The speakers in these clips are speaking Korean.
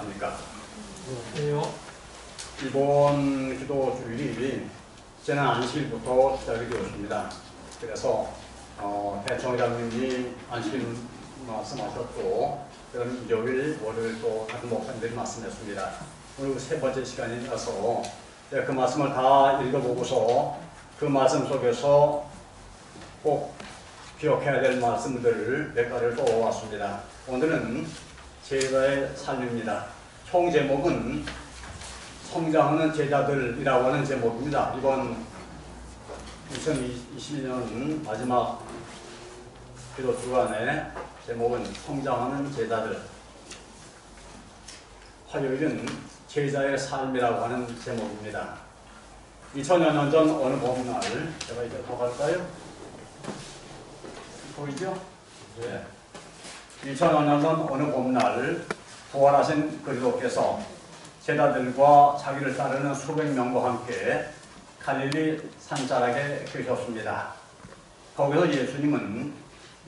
합니까? 왜요? 이번 기도 주일이 지난 안식일부터 시작이 되었습니다. 그래서 대청장님이 안식일 말씀하셨고, 그다음 일요일, 월요일 또 다른 목사님들이 말씀했습니다. 오늘 세 번째 시간이라서 제가 그 말씀을 다 읽어보고서 그 말씀 속에서 꼭 기억해야 될 말씀들을 몇 가지를 뽑아왔습니다. 오늘은 제자의 삶입니다. 총 제목은 성장하는 제자들이라고 하는 제목입니다. 이번 2022년 마지막 기도 주간의 제목은 성장하는 제자들. 화요일은 제자의 삶이라고 하는 제목입니다. 2000여 년 전 어느 봄날, 제가 이제 더 갈까요? 보이죠? 네. 2000여 년 전 어느 봄날 부활하신 그리스도께서 제자들과 자기를 따르는 수백 명과 함께 갈릴리 산자락에 계셨습니다. 거기서 예수님은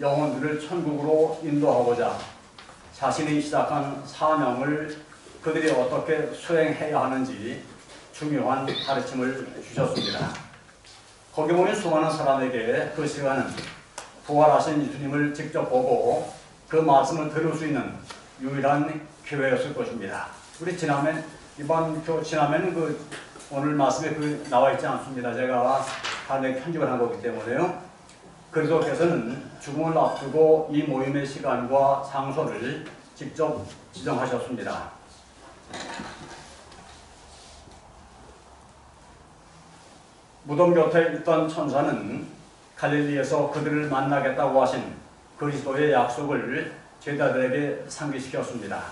영혼들을 천국으로 인도하고자 자신이 시작한 사명을 그들이 어떻게 수행해야 하는지 중요한 가르침을 주셨습니다. 거기 보면 수많은 사람에게 그 시간은 부활하신 예수님을 직접 보고 그 말씀을 들을 수 있는 유일한 기회였을 것입니다. 우리 지난해는 오늘 말씀에 나와 있지 않습니다. 제가 간단히 편집을 한 거기 때문에요. 그리스도께서는 죽음을 앞두고 이 모임의 시간과 장소를 직접 지정하셨습니다. 무덤 곁에 있던 천사는 갈릴리에서 그들을 만나겠다고 하신 그리스도의 약속을 제자들에게 상기시켰습니다.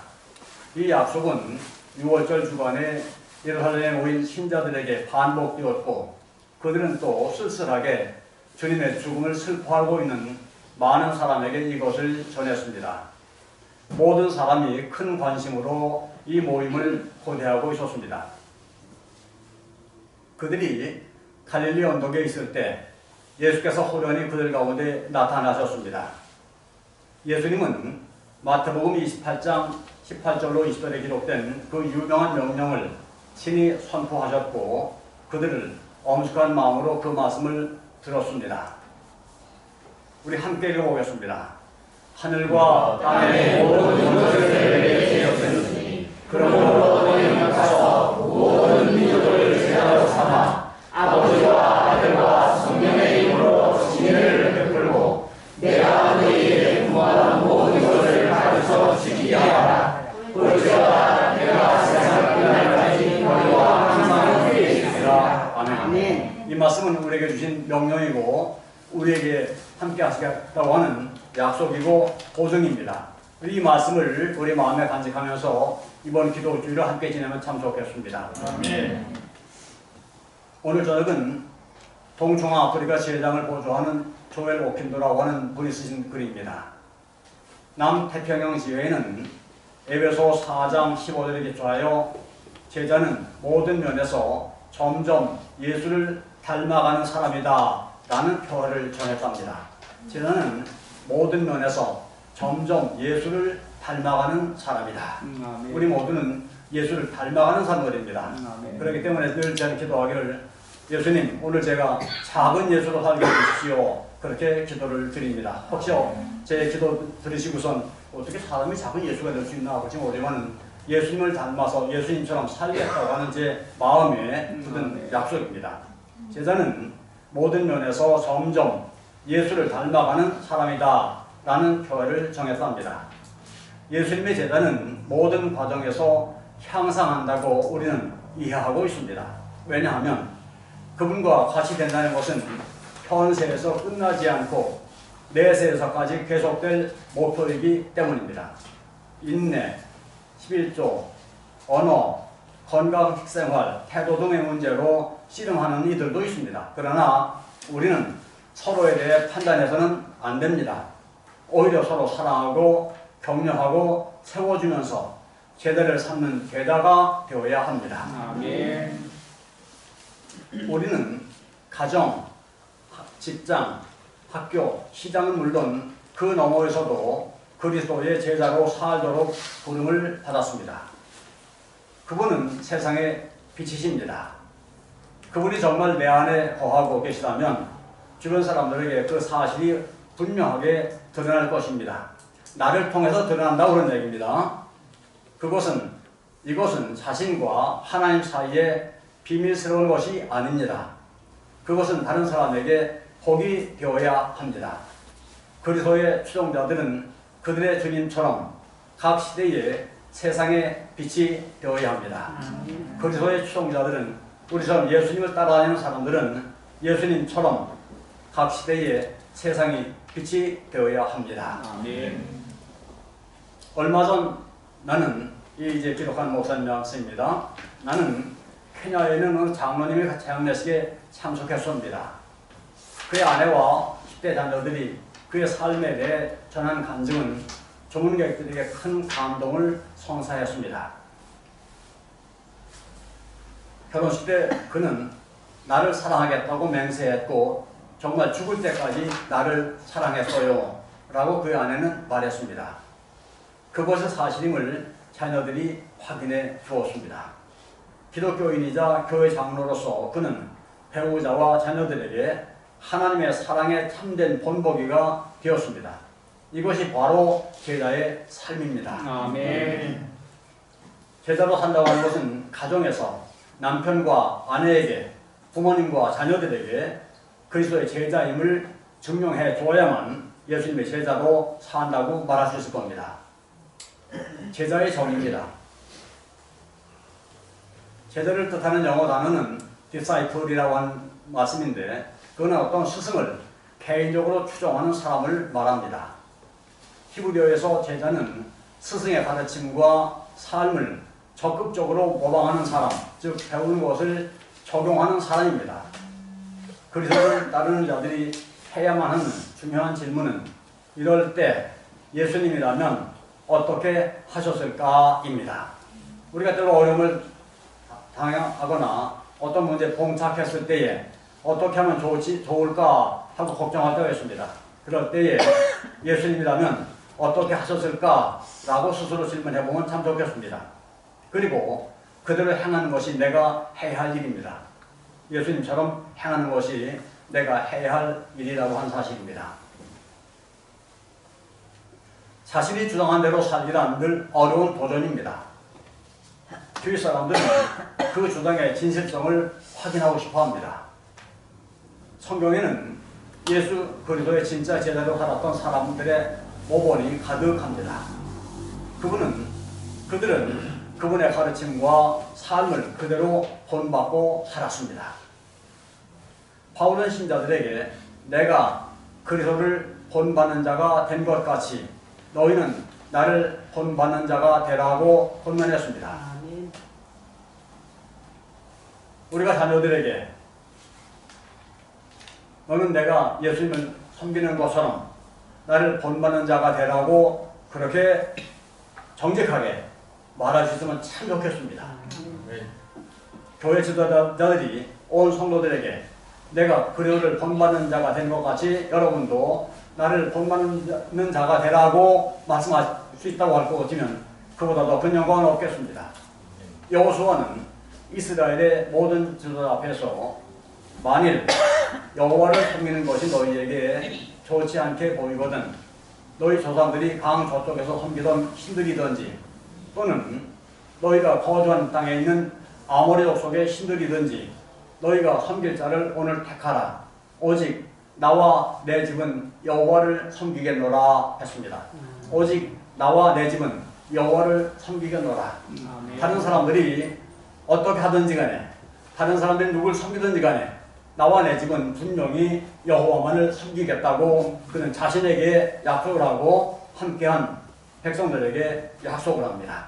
이 약속은 6월절 주간에 예루살렘에 모인 신자들에게 반복되었고, 그들은 또 쓸쓸하게 주님의 죽음을 슬퍼하고 있는 많은 사람에게 이것을 전했습니다. 모든 사람이 큰 관심으로 이 모임을 고대하고 있었습니다. 그들이 갈릴리 언덕에 있을 때 예수께서 호련히 그들 가운데 나타나셨습니다. 예수님은 마태복음 28장 18절로 20절에 기록된 그 유명한 명령을 친히 선포하셨고, 그들을 엄숙한 마음으로 그 말씀을 들었습니다. 우리 함께 읽어보겠습니다. 하늘과 땅의 모든 것을 내게 주셨으니 그러므로 너희는 가서 모든 민족을 제자로 삼아 아버지와 아들과 성령의 이름으로 진리를 베풀고 내가 너희에게 구하는 모든 것을 가르쳐 지키게 하라. 그러시다 내가 세상 끝날까지 너희와 항상 함께 있으리라. 아멘. 이 말씀은 우리에게 주신 명령이고 우리에게 함께 하시겠다고 하는 약속이고 보증입니다. 이 말씀을 우리 마음에 간직하면서 이번 기도 주일을 함께 지내면 참 좋겠습니다. 아멘. 오늘 저녁은 동중아프리카 제장을 보조하는 조엘 오킨도라고 하는 분이 쓰신 글입니다. 남태평양 지회에는 에베소 4장 15절에 기초하여 제자는 모든 면에서 점점 예수를 닮아가는 사람이다 라는 표현을 전했답니다. 제자는 모든 면에서 점점 예수를 닮아가는 사람이다. 우리 모두는 예수를 닮아가는 사람들입니다. 그렇기 때문에 늘 저는 기도하기를 예수님 오늘 제가 작은 예수로 살게 해주십시오. 그렇게 기도를 드립니다. 혹시 제 기도 들으시고선 어떻게 사람이 작은 예수가 될 수 있나 그렇지 모르지만 예수님을 닮아서 예수님처럼 살겠다고 하는 제 마음에 굳은 약속입니다. 제자는 모든 면에서 점점 예수를 닮아가는 사람이다 라는 표현을 정했답니다. 예수님의 제자는 모든 과정에서 향상한다고 우리는 이해하고 있습니다. 왜냐하면 그분과 같이 된다는 것은 현세에서 끝나지 않고 내세에서까지 계속될 목표이기 때문입니다. 인내, 11조, 언어, 건강 식생활, 태도 등의 문제로 씨름하는 이들도 있습니다. 그러나 우리는 서로에 대해 판단해서는 안 됩니다. 오히려 서로 사랑하고 격려하고 세워주면서 제자를 삼는 제자가 되어야 합니다. 아멘. 우리는 가정, 직장, 학교, 시장은 물론 그 너머에서도 그리스도의 제자로 살도록 부름을 받았습니다. 그분은 세상의 빛이십니다. 그분이 정말 내 안에 거하고 계시다면 주변 사람들에게 그 사실이 분명하게 드러날 것입니다. 나를 통해서 드러난다고 그런 얘기입니다. 이것은 자신과 하나님 사이에 비밀스러운 것이 아닙니다. 그것은 다른 사람에게 복이 되어야 합니다. 그리스도의 추종자들은 그들의 주님처럼 각 시대에 세상의 빛이 되어야 합니다. 그리스도의 추종자들은 우리처럼 예수님을 따라다니는 사람들은 예수님처럼 각 시대에 세상이 빛이 되어야 합니다. 아멘. 얼마 전 나는 이제 기록한 목사님 말씀입니다. 나는 케냐에 있는 장로님의 장례식에 참석했습니다. 그의 아내와 10대 자녀들이 그의 삶에 대해 전한 간증은 조문객들에게 큰 감동을 선사했습니다. 결혼식 때 그는 나를 사랑하겠다고 맹세했고 정말 죽을 때까지 나를 사랑했어요 라고 그의 아내는 말했습니다. 그것이 사실임을 자녀들이 확인해 주었습니다. 기독교인이자 교회 장로로서 그는 배우자와 자녀들에게 하나님의 사랑에 참된 본보기가 되었습니다. 이것이 바로 제자의 삶입니다. 아멘. 제자로 산다고 하는 것은 가정에서 남편과 아내에게, 부모님과 자녀들에게 그리스도의 제자임을 증명해 줘야만 예수님의 제자로 산다고 말할 수 있을 겁니다. 제자의 정의입니다. 제자를 뜻하는 영어 단어는 disciple이라고 하는 말씀인데 그는 어떤 스승을 개인적으로 추종하는 사람을 말합니다. 히브리어에서 제자는 스승의 가르침과 삶을 적극적으로 모방하는 사람, 즉 배우는 것을 적용하는 사람입니다. 그리스도를 따르는 자들이 해야만 하는 중요한 질문은 이럴 때 예수님이라면 어떻게 하셨을까입니다. 우리가 때로 어려움을 당하거나 어떤 문제에 봉착했을 때에 어떻게 하면 좋을까 하고 걱정할 때가 있습니다. 그럴 때에 예수님이라면 어떻게 하셨을까라고 스스로 질문해보면 참 좋겠습니다. 그리고 그대로 행하는 것이 내가 해야 할 일입니다. 예수님처럼 행하는 것이 내가 해야 할 일이라고 한 사실입니다. 자신이 주장한 대로 살기란 늘 어려운 도전입니다. 주위 사람들은 그 주장의 진실성을 확인하고 싶어 합니다. 성경에는 예수 그리스도의 진짜 제자로 살았던 사람들의 모본이 가득합니다. 그들은 그분의 가르침과 삶을 그대로 본받고 살았습니다. 바울은 신자들에게 내가 그리스도를 본받는 자가 된 것 같이 너희는 나를 본받는 자가 되라고 권면했습니다. 우리가 자녀들에게 너는 내가 예수님을 섬기는 것처럼 나를 본받는 자가 되라고 그렇게 정직하게 말할 수 있으면 참 좋겠습니다. 교회 지도자들이 온 성도들에게 내가 그리스도를 본받는 자가 된 것 같이 여러분도 나를 본받는 자가 되라고 말씀할 수 있다고 할 것이면 그보다 더 큰 영광은 없겠습니다. 여호수아는 이스라엘의 모든 지도자 앞에서 만일 여호와를 섬기는 것이 너희에게 좋지 않게 보이거든 너희 조상들이 강 저쪽에서 섬기던 신들이든지 또는 너희가 거주한 땅에 있는 아모리 족속의 신들이든지 너희가 섬길 자를 오늘 택하라. 오직 나와 내 집은 여호와를 섬기겠노라 했습니다. 오직 나와 내 집은 여호와를 섬기겠노라. 다른 사람들이 어떻게 하든지 간에 다른 사람들이 누굴 섬기든지 간에 나와 내 집은 분명히 여호와만을 섬기겠다고 그는 자신에게 약속을 하고 함께한 백성들에게 약속을 합니다.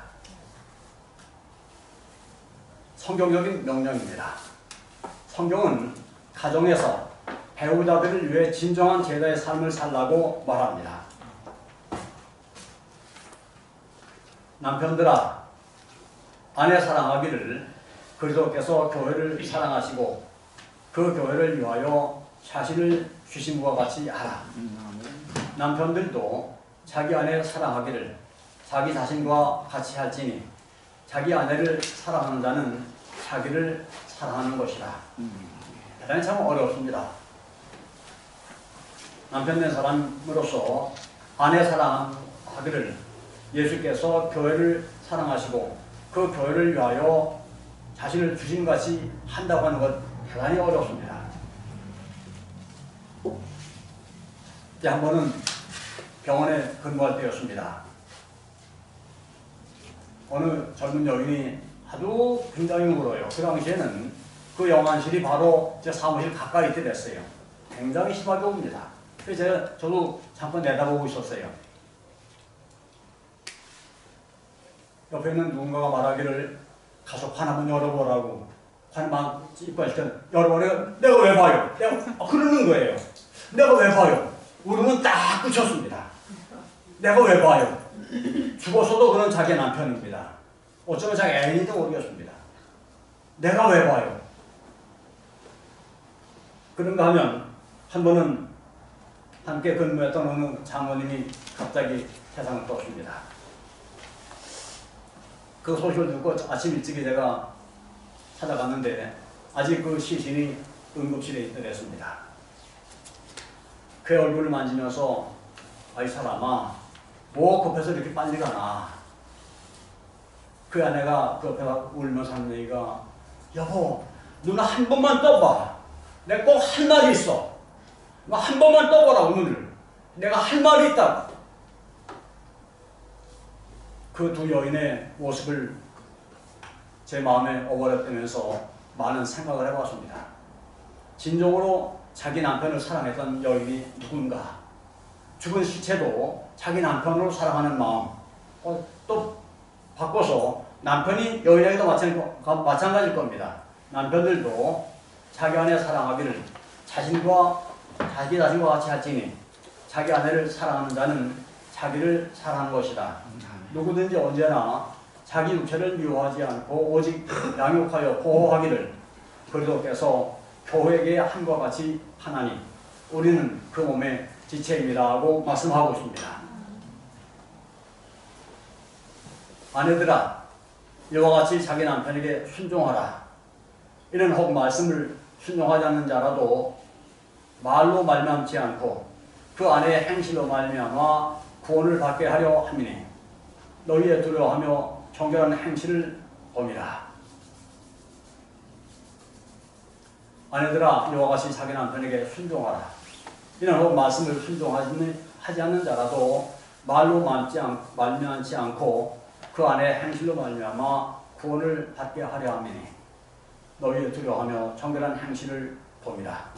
성경적인 명령입니다. 성경은 가정에서 배우자들을 위해 진정한 제자의 삶을 살라고 말합니다. 남편들아, 아내 사랑하기를 그리스도께서 교회를 사랑하시고 그 교회를 위하여 자신을 주신 것과 같이 하라. 남편들도 자기 아내 사랑하기를 자기 자신과 같이 할지니 자기 아내를 사랑하는 자는 자기를 사랑하는 것이다. 대단히 참 어렵습니다. 남편 된 사람으로서 아내 사랑하기를 예수께서 교회를 사랑하시고 그 교회를 위하여 자신을 주신같이 한다고 하는 것 대단히 어렵습니다. 그때 한 번은 병원에 근무할 때였습니다. 어느 젊은 여인이 아주 굉장히 울어요. 그 당시에는 그 영안실이 바로 제 사무실 가까이 있게 됐어요. 굉장히 심하게 옵니다. 그래서 저도 잠깐 내다보고 있었어요. 옆에 있는 누군가가 말하기를 가서 관 한번 열어보라고. 관 막 입관시켜 열어보래요. 내가 왜 봐요? 그러는 거예요. 내가 왜 봐요? 울음은 딱 그쳤습니다. 내가 왜 봐요? 죽어서도 그런 자기 남편입니다. 어쩌면 자기 애인이도 모르겠습니다. 내가 왜 봐요? 그런가 하면 한 번은 함께 근무했던 어느 장모님이 갑자기 세상을 떴습니다. 그 소식을 듣고 아침 일찍이 제가 찾아갔는데 아직 그 시신이 응급실에 있더랬습니다. 그 얼굴을 만지면서 아이 사람아 뭐 급해서 이렇게 빨리 가나. 그 아내가 그 옆에 울면서 하는 얘기가 여보 누나 한 번만 떠봐. 내가 꼭 할 말이 있어. 너 한 번만 떠보라 눈을. 내가 할 말이 있다. 그 두 여인의 모습을 제 마음에 어버렸다면서 많은 생각을 해봤습니다. 진정으로 자기 남편을 사랑했던 여인이 누군가. 죽은 시체도 자기 남편으로 사랑하는 마음. 또 바꿔서 남편이 여인에게도 마찬가지일 겁니다. 남편들도 자기 아내 사랑하기를 자기 자신과 같이 할지니 자기 아내를 사랑하는 자는 자기를 사랑하는 것이다. 누구든지 언제나 자기 육체를 미워하지 않고 오직 양육하여 보호하기를 그리스도께서 교회에게 함과 같이 하나니 우리는 그 몸의 지체입니다 하고 말씀하고 있습니다. 아내들아 이와 같이 자기 남편에게 순종하라. 이런 혹 말씀을 순종하지 않는 자라도 말로 말미암지 않고 그 아내의 행실로 말미암아 구원을 받게 하려 함이니 너희의 두려워하며 정결한 행실을 범이라. 아내들아 이와 같이 자기 남편에게 순종하라. 이런 혹 말씀을 순종하지 않는 자라도 말로 말미암지 않고 그 아내의 행실로 말미암아 구원을 받게 하려 함이니 너희의 두려워하며 정결한 행실을 범이라.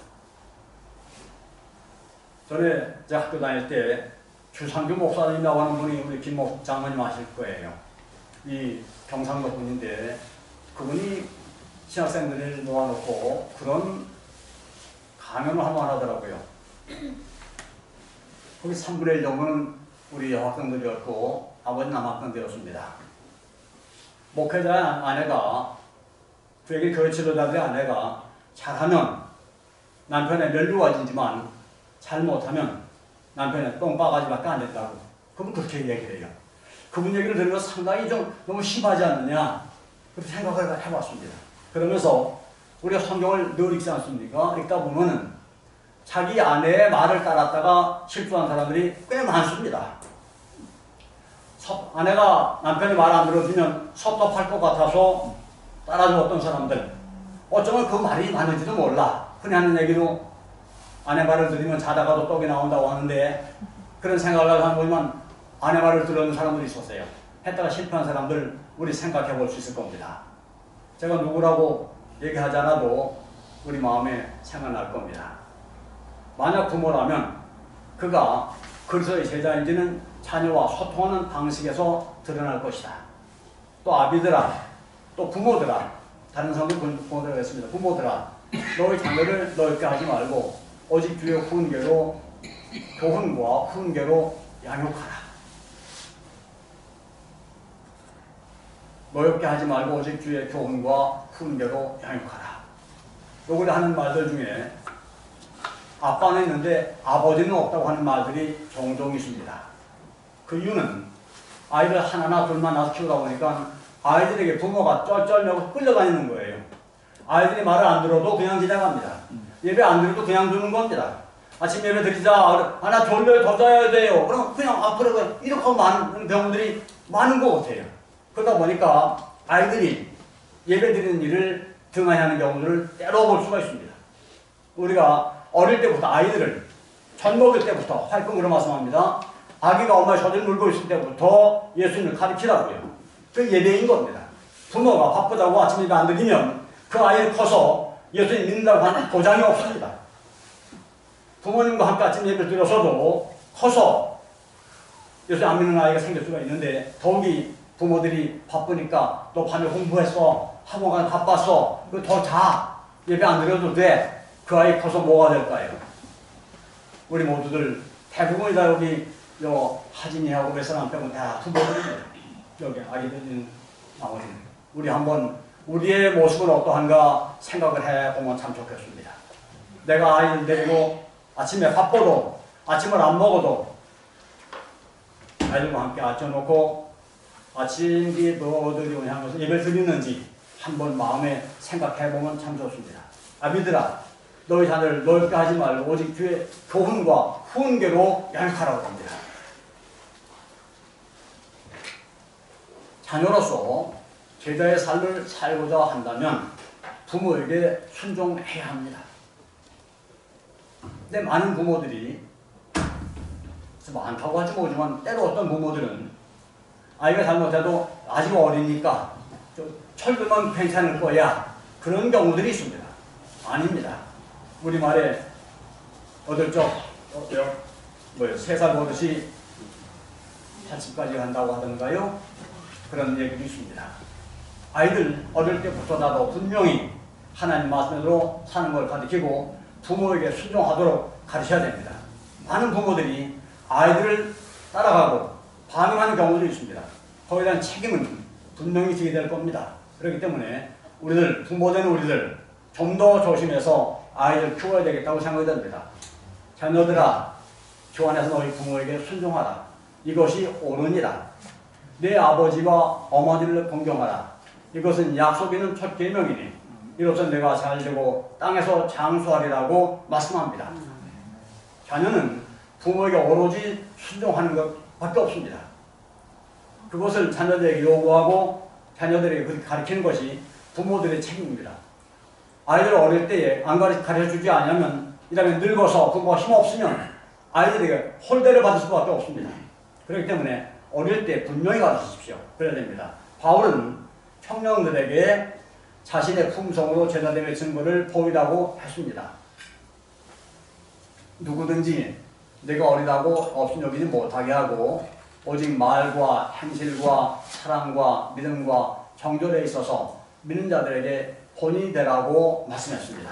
전에 제가 학교 다닐 때 주상규 목사님이라고 하는 분이 우리 김 장모님 아실 거예요. 이 경상도 분인데 그분이 신학생들을 모아놓고 그런 강연을 한번 하더라고요. 거기 3분의 1 정도는 우리 여학생들이었고 아버지 남학생들이었습니다. 목회자의 아내가 그에게 교회 지도자들의 아내가 잘하면 남편의 멸류관이지만 잘못하면 남편의 똥바가지밖에 안 된다고. 그분 그렇게 얘기를 해요. 그분 얘기를 들으면서 상당히 좀 너무 심하지 않느냐 그렇게 생각을 해봤습니다. 그러면서 우리가 성경을 늘 읽지 않습니까? 읽다 보면은 자기 아내의 말을 따랐다가 실수한 사람들이 꽤 많습니다. 아내가 남편이 말 안 들어주면 섭섭할 것 같아서 따라주었던 사람들, 어쩌면 그 말이 맞는지도 몰라. 흔히 하는 얘기도 아내 말을 들으면 자다가도 떡이 나온다고 하는데 그런 생각을 하면 아내 말을 들은 사람들이 있었어요. 했다가 실패한 사람들 우리 생각해 볼 수 있을 겁니다. 제가 누구라고 얘기하지 않아도 우리 마음에 생각날 겁니다. 만약 부모라면 그가 그리스도의 제자인지는 자녀와 소통하는 방식에서 드러날 것이다. 또 아비들아, 또 부모들아, 다른 성경 부모들가 있습니다. 부모들아, 너희 자녀를 넓게 하지 말고 오직 주의 훈계로 교훈과 훈계로 양육하라. 노엽게 하지 말고 오직 주의 교훈과 훈계로 양육하라. 요걸 하는 말들 중에 아빠는 있는데 아버지는 없다고 하는 말들이 종종 있습니다. 그 이유는 아이를 하나나 둘만 낳아서 키우다 보니까 아이들에게 부모가 쩔쩔매고 끌려다니는 거예요. 아이들이 말을 안 들어도 그냥 지나갑니다. 예배 안 드려도 그냥 두는 겁니다. 아침 예배 드리자, 나 졸려요, 더 자야 돼요. 그럼 그냥 앞으로 이렇게 하고 많은 경우들이 많은 것 같아요. 그러다 보니까 아이들이 예배 드리는 일을 등한히하는 경우들을 때로 볼 수가 있습니다. 우리가 어릴 때부터 아이들을 젖 먹일 때부터 활동으로 말씀합니다. 아기가 엄마의 젖을 물고 있을 때부터 예수님을 가르치라고요. 그 예배인 겁니다. 부모가 바쁘다고 아침 예배 안 드리면 그 아이를 커서 예수님 믿는다고 하는 보장이 없습니다. 부모님과 함께 아침 예배를 드려서도 커서 예수님 안 믿는 아이가 생길 수가 있는데, 더욱이 부모들이 바쁘니까 너 밤에 공부했어, 학원가 바빴어, 더 자, 예배 안 드려도 돼. 그 아이 커서 뭐가 될까요? 우리 모두들 대부분이 다 여기 하진이하고 몇 사람 빼고 다 부모들입니다. 여기 아이들은 나머지는. 우리 한번 우리의 모습은 어떠한가 생각을 해보면 참 좋겠습니다. 내가 아이들 데리고 아침에 바빠도 아침을 안 먹어도 아이들과 함께 앉혀놓고 아침 기도드리고 향해서 예배를 드리는지 한번 마음에 생각해보면 참 좋습니다. 아비들아, 너희 자녀를 넓게 하지 말고 오직 주의 교훈과 훈계로 양육하라고 합니다. 자녀로서 제자의 삶을 살고자 한다면 부모에게 순종해야 합니다. 근데 많은 부모들이, 많다고 하지 모르지만 때로 어떤 부모들은 아이가 잘못해도 아직 어리니까 철들면 괜찮을 거야, 그런 경우들이 있습니다. 아닙니다. 우리말에 어들 적 3살 버릇이 80까지 간다고 하던가요? 그런 얘기도 있습니다. 아이들 어릴 때부터 나도 분명히 하나님 말씀으로 사는 걸 가르치고 부모에게 순종하도록 가르쳐야 됩니다. 많은 부모들이 아이들을 따라가고 반응하는 경우도 있습니다. 거기에 대한 책임은 분명히 지게 될 겁니다. 그렇기 때문에 우리들, 부모된 우리들 좀 더 조심해서 아이를 키워야 되겠다고 생각이 됩니다. 자녀들아, 주 안에서 너희 부모에게 순종하라. 이것이 옳으니라. 내 아버지와 어머니를 공경하라. 이것은 약속 있는 첫 계명이니 이로써 내가 잘되고 땅에서 장수하리라고 말씀합니다. 자녀는 부모에게 오로지 순종하는 것밖에 없습니다. 그것을 자녀들에게 요구하고 자녀들에게 그렇게 가르치는 것이 부모들의 책임입니다. 아이들 어릴 때에 안 가르쳐주지 않으면, 이러면 늙어서 부모가 힘없으면 아이들에게 홀대를 받을 수밖에 없습니다. 그렇기 때문에 어릴 때 분명히 가르치십시오. 그래야 됩니다. 바울은 청년들에게 자신의 품성으로 제자됨의 증거를 보이라고 했습니다. 누구든지 내가 어리다고 업신여기지 못하게 하고 오직 말과 행실과 사랑과 믿음과 정절에 있어서 믿는 자들에게 본이 되라고 말씀했습니다.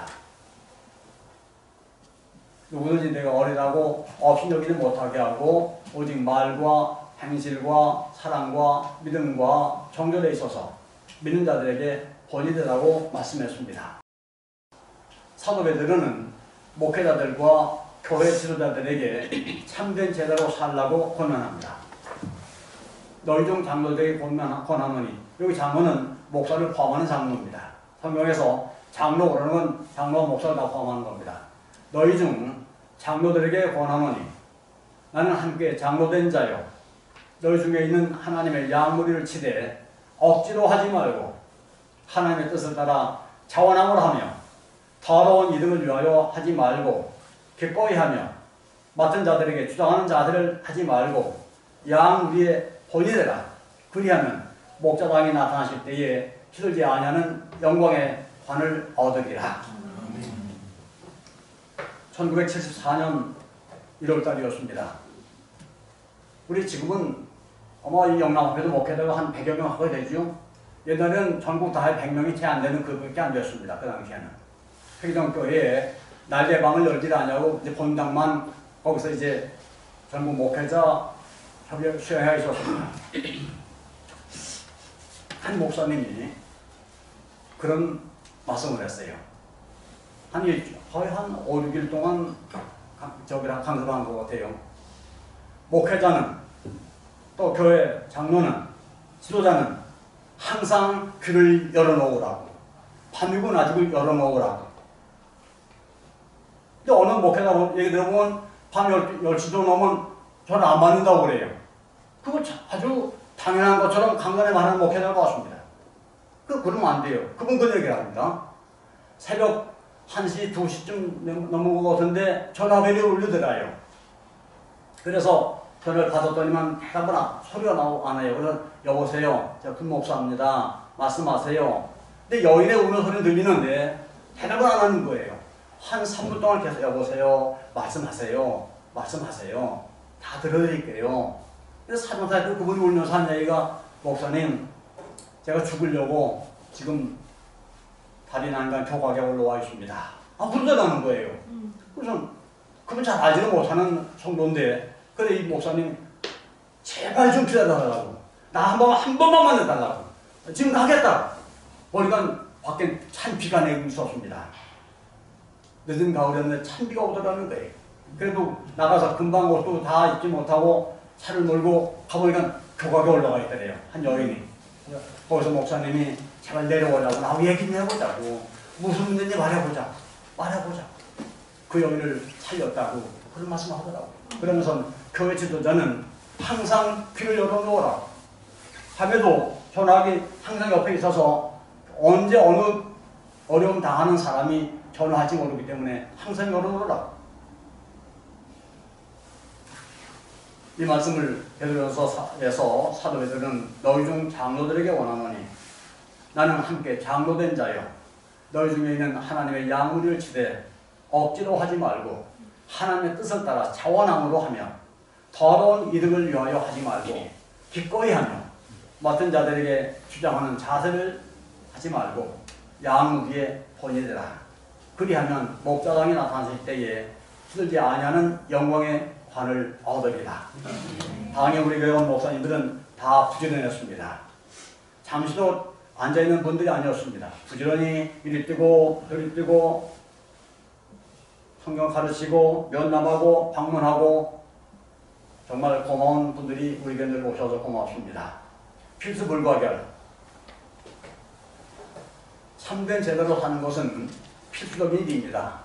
누구든지 내가 어리다고 업신여기지 못하게 하고 오직 말과 행실과 사랑과 믿음과 정절에 있어서 믿는 자들에게 본이 되라고 말씀했습니다. 사도 베드로는 목회자들과 교회 지도자들에게 참된 제자로 살라고 권면합니다. 너희 중 장로들에게 권하노니, 여기 장로는 목사를 포함하는 장로입니다. 성경에서 장로라는 건 장로와 목사를 다 포함하는 겁니다. 너희 중 장로들에게 권하노니, 나는 함께 장로된 자요 너희 중에 있는 하나님의 양무리를 치되 억지로 하지 말고 하나님의 뜻을 따라 자원함을 하며 더러운 이득을 위하여 하지 말고 기꺼이 하며 맡은 자들에게 주장하는 자들을 하지 말고 양무리의 본이 되라. 그리하면 목자당이 나타나실 때에 시들지 아니하는 영광의 관을 얻으리라. 1974년 1월달이었습니다. 우리 지금은 아마 이 영남학교도 목회자가 한 100여 명 하게 되죠. 옛날에는 전국 다 100명이 채 안 되는 그밖에 안 됐습니다. 그 당시에는. 회기동교회에 날개방을 열지 않냐고 이제 본당만 거기서 이제 전국 목회자 협의를 수행해 있었습니다. 한 목사님이 그런 말씀을 했어요. 거의 한 5, 6일 동안 저기랑 강사를 한 것 같아요. 목회자는 또 교회 장로는 지도자는 항상 귀를 열어놓으라고. 밤이고 낮이고 열어놓으라고. 근데 어느 목회자 얘기 들어보면 밤 10시도 넘으면 저는 안 받는다고 그래요. 그거 아주 당연한 것처럼 강간에 많은 목회자가 왔습니다. 그러면 안 돼요. 그분 그 얘기를 합니다. 새벽 1시, 2시쯤 넘은 것 같은데 전화벨이 울리더라요. 그래서 전화를 받았더니만 대답을 소리가 안 해요. 그래서 여보세요. 제가 김목사입니다. 말씀하세요. 근데 여인의 우는 소리 들리는데 대답을 안 하는 거예요. 한 3분 동안 계속 여보세요. 말씀하세요. 말씀하세요. 다 들어드릴게요. 그래서 사정사에 그분이 울면서 한 얘기가 목사님 제가 죽으려고 지금 다리 난간 교각에 올라와 있습니다. 그러더라는 거예요. 그래서 그분 잘 알지는 못하는 성도인데 그래 이 목사님 제발 좀 기다려달라고. 나 한 번만 만나달라고. 지금 가겠다. 보니까 밖에 찬비가 내리고 있었습니다. 늦은 가을이었는데 찬비가 오더라는 거예요. 그래도 나가서 금방 옷도 다 입지 못하고 차를 몰고 가보니까 교각에 올라가 있더래요. 한 여인이. 거기서 목사님이 제발 내려오자고 나하고 얘기 좀 해보자고. 무슨 문제인지 말해보자. 그 여인을 살렸다고 그런 말씀 하더라고. 그러면서 교회 지도자는 항상 귀를 열어놓으라. 밤에도 전화기 항상 옆에 있어서 언제 어느 어려움 당하는 사람이 전화할지 모르기 때문에 항상 열어놓으라. 이 말씀을 베드로서 사도 베드로는 너희 중 장로들에게 원하노니 나는 함께 장로된 자여 너희 중에 있는 하나님의 양무리를 치되 억지로 하지 말고 하나님의 뜻을 따라 자원함으로 하며 더러운 이득을 위하여 하지 말고 기꺼이 하며 맡은 자들에게 주장하는 자세를 하지 말고 양무리에 본이되라. 그리하면 목자장이 나타났을 때에 들지 아니하는 영광의 관을 얻으리라. 당연히 우리 교회 온 목사님들은 다 부지런했습니다. 잠시도 앉아있는 분들이 아니었습니다. 부지런히 이리 뛰고 저리 뛰고 성경 가르치고 면담하고 방문하고 정말 고마운 분들이 우리 교회를 오셔서 고맙습니다. 필수불가결. 참된 제대로 사는 것은 필수적인 일입니다.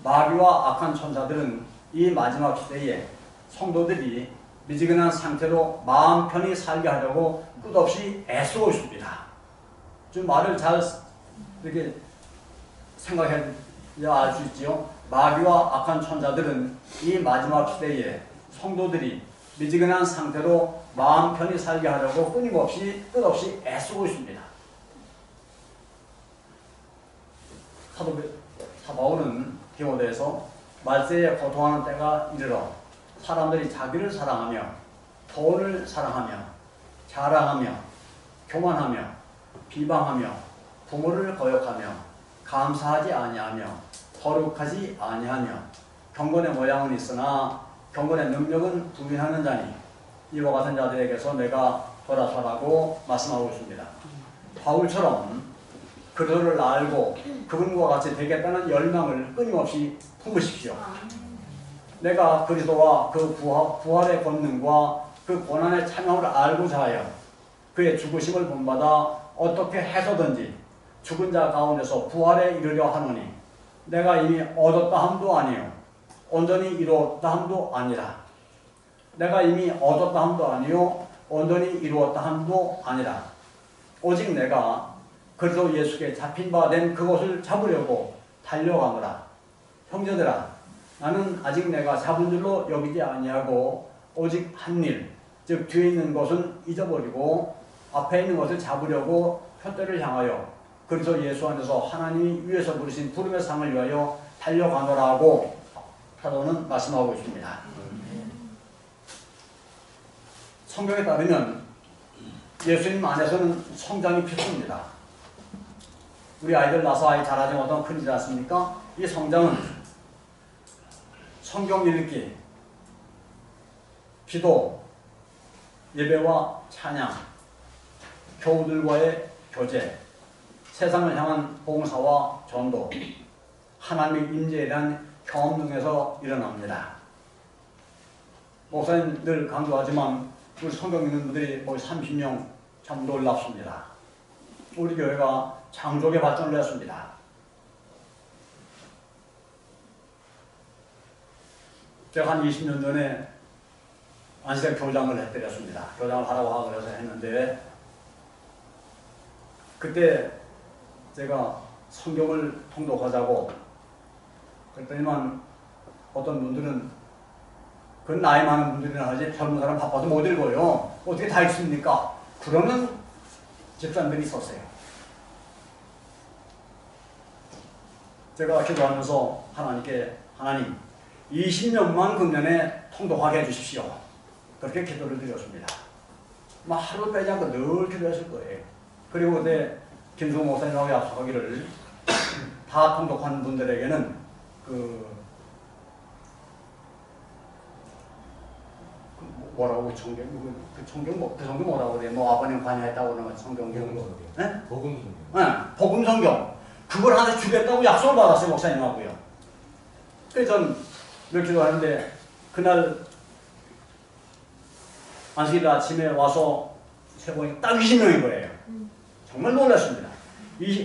마귀와 악한 천사들은 이 마지막 시대에 성도들이 미지근한 상태로 마음 편히 살게 하려고 끝없이 애쓰고 있습니다. 좀 말을 잘 이렇게 생각해야 알 수 있지요. 마귀와 악한 천사들은 이 마지막 시대에 성도들이 미지근한 상태로 마음 편히 살게 하려고 끝없이 애쓰고 있습니다. 사도 바울은 디모데에서 말세에 고통하는 때가 이르러 사람들이 자기를 사랑하며 돈을 사랑하며 자랑하며 교만하며 비방하며 부모를 거역하며 감사하지 아니하며 거룩하지 아니하며 경건의 모양은 있으나 경건의 능력은 부인하는 자니 이와 같은 자들에게서 내가 돌아서라고 말씀하고 있습니다. 바울처럼 그들을 알고 그분과 같이 되겠다는 열망을 끊임없이 품으십시오. 내가 그리스도와 그 부활의 권능과 그 고난의 참여를 알고자 하여 그의 죽으심을 본받아 어떻게 해서든지 죽은 자 가운데서 부활에 이르려 하노니 내가 이미 얻었다 함도 아니요 온전히 이루었다 함도 아니라 내가 이미 얻었다 함도 아니요 온전히 이루었다 함도 아니라 오직 내가 그리스도 예수께 잡힌 바 된 그것을 잡으려고 달려가노라. 형제들아 나는 아직 내가 잡은 줄로 여기지 아니하고 오직 한 일, 즉 뒤에 있는 것은 잊어버리고 앞에 있는 것을 잡으려고 표대를 향하여 그리스도 예수 안에서 하나님이 위에서 부르신 부름의 상을 위하여 달려가노라고 사도는 말씀하고 있습니다. 성경에 따르면 예수님 안에서는 성장이 필수입니다. 우리 아이들 낳아서 아이 자라지 못하면 큰일이지 않습니까? 이 성장은 성경 읽기, 기도, 예배와 찬양, 교우들과의 교제, 세상을 향한 봉사와 전도, 하나님의 임재에 대한 경험 등에서 일어납니다. 목사님 늘 강조하지만 우리 성경 읽는 분들이 거의 30명 참 놀랍습니다. 우리 교회가 장족의 발전을 했습니다. 제가 한 20년 전에 안식일 교장을 해드렸습니다. 교장을 하라고 하고 그래서 했는데, 그때 제가 성경을 통독하자고 그랬더니만 어떤 분들은 그 나이 많은 분들이나 하지 젊은 사람 바빠서 못 읽어요. 어떻게 다 읽습니까? 그러는 집사님들이 있었어요. 제가 기도하면서 하나님께 하나님 20년만 금년에 통독하게 해주십시오. 그렇게 기도를 드렸습니다. 막 하루 빼지 않고 늘 기도했을 거예요. 그리고 그때 김수호 목사님하고 약속하기를 다 통독한 분들에게는 뭐라고 성경 그 성경 뭐라고 그래? 뭐 아버님 관여했다고 그러는 성경 네? 복음 성경. 네, 복음 성경 그걸 하나 주겠다고 약속을 받았어요 목사님하고요. 그래서 전 몇 기도하는데 그날 안식일 아침에 와서 세보니 딱 20명인 거예요. 정말 놀랐습니다.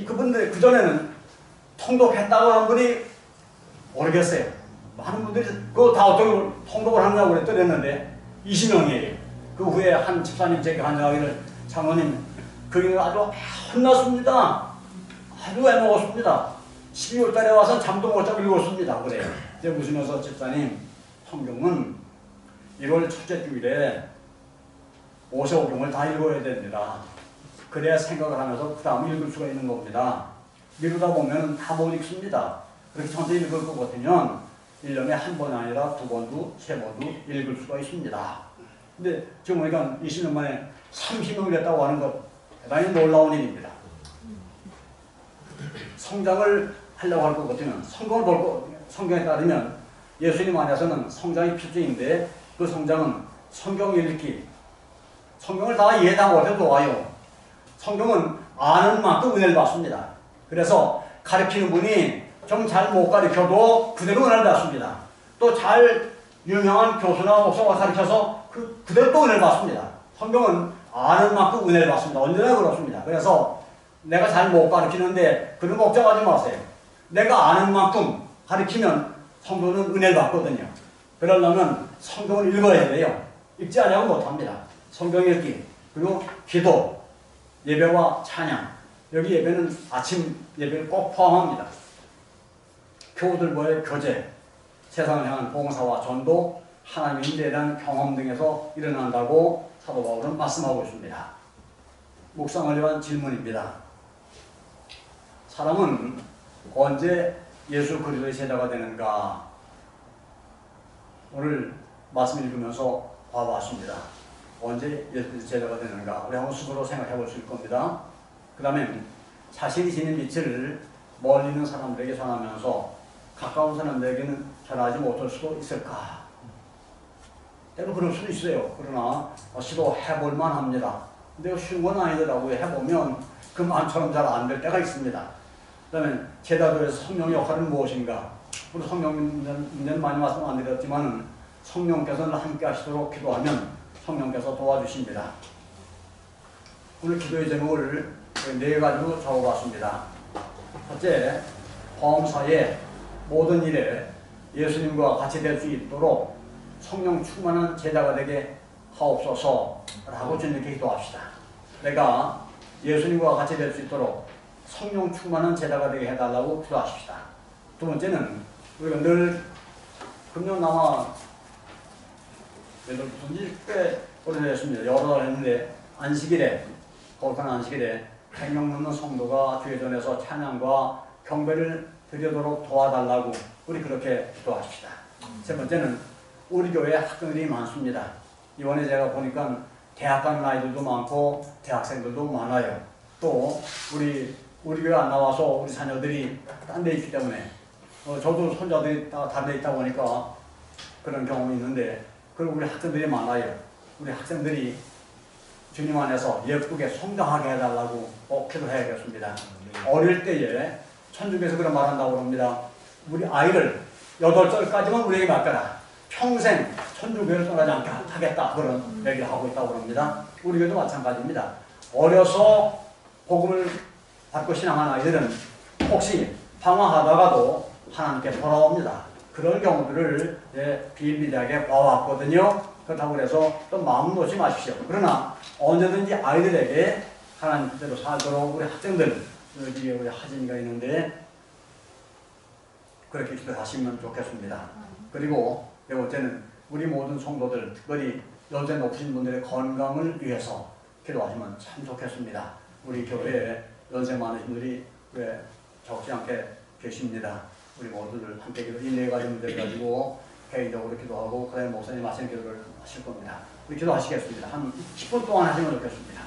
그분들 그전에는 통독했다고 한 분이 모르겠어요. 많은 분들이 그거 다 어떻게 통독을 하느냐고 그랬는데 20명이에요. 그 후에 한 집사님 제게 간증하기를 장로님 그게 아주 혼났습니다. 아주 애먹었습니다. 12월 달에 와서 잠도 못 자고 읽었습니다. 그래요. 이제 무시면서 집사님 성경은 1월 첫째 주일에 모세오경을 다 읽어야 됩니다. 그래야 생각을 하면서 그 다음 읽을 수가 있는 겁니다. 미루다 보면 다 못 읽습니다. 그렇게 천천히 읽을 것 같으면 1년에 한 번 아니라 2번도 3번도 읽을 수가 있습니다. 근데 지금 보니까 20년 만에 30명이 됐다고 하는 것 대단히 놀라운 일입니다. 성장을 하려고 할 것 같으면 성경에 따르면 예수님 안에서는 성장이 필수인데 그 성장은 성경 읽기 성경을 다 이해 다 못해도 와요. 성경은 아는 만큼 은혜를 받습니다. 그래서 가르치는 분이 좀 잘 못 가르쳐도 그대로 은혜를 받습니다. 또 잘 유명한 교수나 목사가 가르쳐서 그대로 또 은혜를 받습니다. 성경은 아는 만큼 은혜를 받습니다. 언제나 그렇습니다. 그래서 내가 잘 못 가르치는데 그런 걱정하지 마세요. 내가 아는 만큼 가르치면 성도는 은혜를 받거든요. 그러려면 성경을 읽어야 돼요. 읽지 않으면 못합니다. 성경 읽기, 그리고 기도, 예배와 찬양. 여기 예배는 아침 예배를 꼭 포함합니다. 교우들과의 교제, 세상을 향한 봉사와 전도, 하나님의 인대에 대한 경험 등에서 일어난다고 사도 바울은 말씀하고 있습니다. 묵상을 위한 질문입니다. 사람은 언제 예수 그리스도의 제자가 되는가? 오늘 말씀 읽으면서 봐봤습니다. 언제 예수 그리스도의 제자가 되는가? 우리 한번 스스로 생각해 볼 수 있을 겁니다. 그 다음에 자신이 지닌 빛을 멀리 있는 사람들에게 전하면서 가까운 사람들에게는 전하지 못할 수도 있을까? 때로 그럴 수도 있어요. 그러나 시도해 볼 만합니다. 근데 쉬운 건 아니더라고요. 해보면 그 마음처럼 잘 안 될 때가 있습니다. 그 다음에 제자도에서 성령의 역할은 무엇인가? 우리 성령 문제는 많이 말씀 안 드렸지만 성령께서는 함께 하시도록 기도하면 성령께서 도와주십니다. 오늘 기도의 제목을 4가지로 적어봤습니다. 첫째, 범사의 모든 일에 예수님과 같이 될 수 있도록 성령 충만한 제자가 되게 하옵소서 라고 주님께 기도합시다. 내가 예수님과 같이 될 수 있도록 성령 충만한 제자가 되게 해달라고 기도하십시다. 두 번째는 우리가 늘 금년 아마 꽤 오래됐습니다. 여러 달 했는데 안식일에 거룩한 안식일에 100명 넘는 성도가 교회전에서 찬양과 경배를 드리도록 도와달라고 우리 그렇게 기도하십시다. 세 번째는 우리 교회에 학생들이 많습니다. 이번에 제가 보니까 대학 가는 아이들도 많고 대학생들도 많아요. 또 우리 교회 안 나와서 우리 자녀들이 딴 데 있기 때문에 저도 손자들이 다 다른 데 있다 보니까 그런 경험이 있는데 그리고 우리 학생들이 많아요. 우리 학생들이 주님 안에서 예쁘게 성장하게 해달라고 꼭 기도해야겠습니다. 어릴 때에 천주교에서 그런 말 한다고 합니다. 우리 아이를 8살까지만 우리에게 맡겨라. 평생 천주교를 떠나지 않게 하겠다. 그런 얘기를 하고 있다고 합니다. 우리 교회도 마찬가지입니다. 어려서 복음을 받고 신앙하는 아이들은 혹시 방황하다가도 하나님께 돌아옵니다. 그런 경우들을 비일비재하게 봐왔거든요. 그렇다고 해서 또 마음 놓지 마십시오. 그러나 언제든지 아이들에게 하나님 뜻대로 살도록 우리 학생들, 여기 우리 하진이가 있는데 그렇게 기도하시면 좋겠습니다. 그리고 네 번째는 우리 모든 성도들, 특별히 연세 높으신 분들의 건강을 위해서 기도하시면 참 좋겠습니다. 우리 교회에 연세 많으신 분들이 왜 적지 않게 계십니다. 우리 모두들 함께 기도, 이 네 가지 문제를 가지고 개인적으로 기도하고 그다음에 목사님 하시는 기도를 하실 겁니다. 우리 기도하시겠습니다. 한 10분 동안 하시면 좋겠습니다.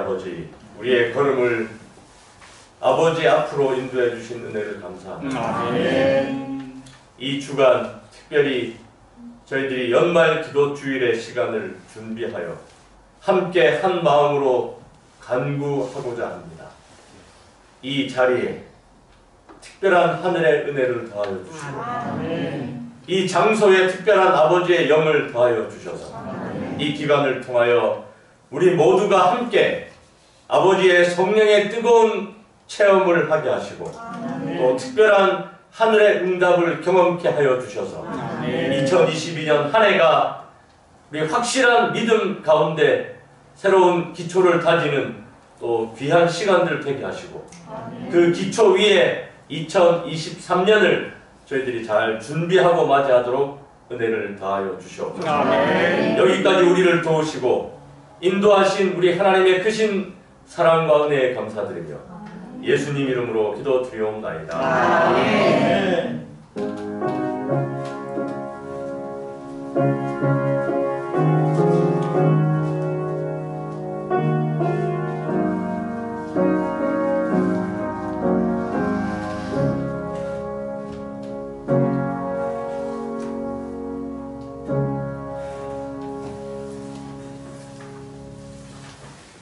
아버지, 우리의 걸음을 아버지 앞으로 인도해 주신 은혜를 감사합니다. 이 주간 특별히 저희들이 연말 기도 주일의 시간을 준비하여 함께 한 마음으로 간구하고자 합니다. 이 자리에 특별한 하늘의 은혜를 더하여 주시고 이 장소에 특별한 아버지의 영을 더하여 주셔서 이 기간을 통하여 우리 모두가 함께 아버지의 성령의 뜨거운 체험을 하게 하시고 또 특별한 하늘의 응답을 경험케 하여 주셔서 2022년 한 해가 우리 확실한 믿음 가운데 새로운 기초를 다지는 또 귀한 시간들 되게 하시고 그 기초 위에 2023년을 저희들이 잘 준비하고 맞이하도록 은혜를 다하여 주시옵소서. 여기까지 우리를 도우시고 인도하신 우리 하나님의 크신 사랑과 은혜에 감사드리며 예수님 이름으로 기도드리옵나이다. 아멘.